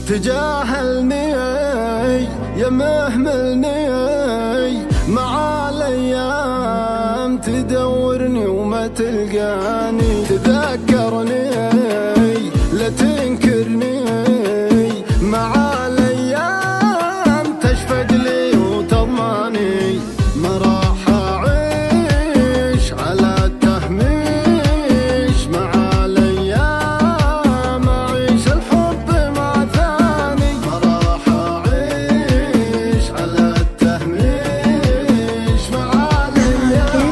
تجاهلني يا مهملني، مع الايام تدورني وما تلقاني. تذكرني لا تنكرني، مع الايام تشفق لي وتضماني. ما راح اعيش على التهميش، مع الايام اعيش الحب مع ثاني. ما راح اعيش على التهميش، مع الايام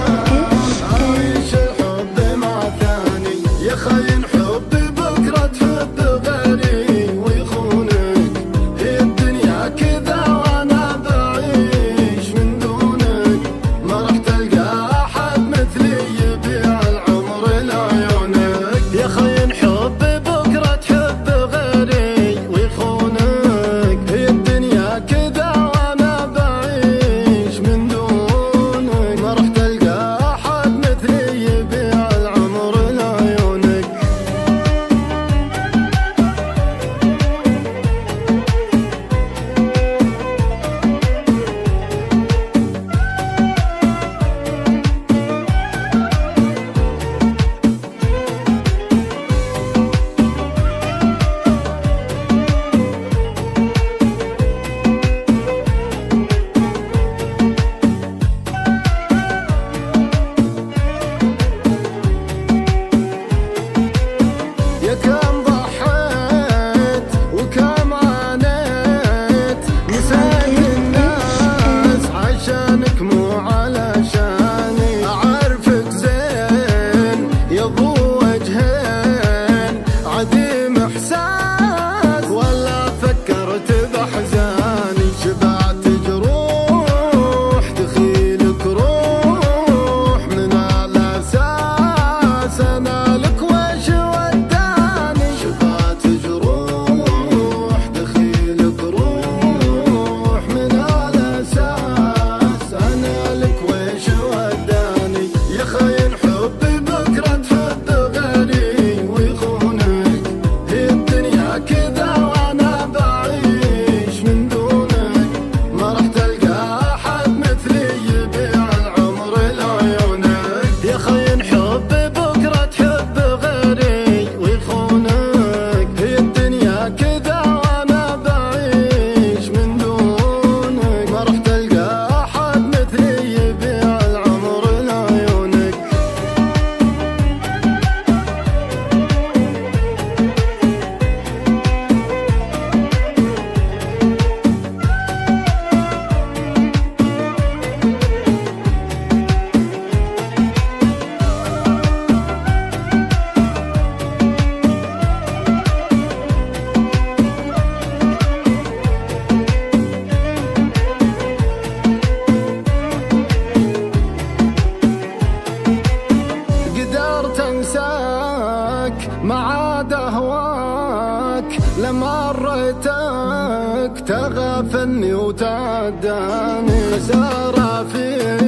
اعيش الحب مع ثاني. يا خاين حبي بكره تحب غيري ويخونك، هي الدنيا كذا وانا بعيش من دونك. ما راح تلقى احد مثلي يبيع العمر لعيونك. يا خاين حبي بكره تحب غيري ويخونك، هي الدنيا كذا وانا بعيش من دونك. ما راح تلقى احد مثلي يبيع العمر لعيونك. يا كم ضحيت وكم عانيت، نسيت الناس عشانك مو علشاني. أعرفك زين يا ابو وجهين، عديم احساس ولا فكرت باحزاني. شبعت جروح دخيلك روح، من الاساس انا لك وش وداني. شبعت جروح دخيلك روح، من الاساس انا لك وش وداني. يا خاين حبي بكره تحب غيري ويخونك، هي الدنيا كذا وانا بعيش من دونك. ما راح تلقى احد مثلي يبيع العمر لعيونك. يا خاين حبي بكره تحب غيري ويخونك، هي الدنيا كذا وانا بعيش من دونك. ما راح تلقى احد مثلي يبيع العمر لعيونك. قدرت انساك ما عاد اهواك، لما ريتك تغافلني وتعداني. خسارة فيك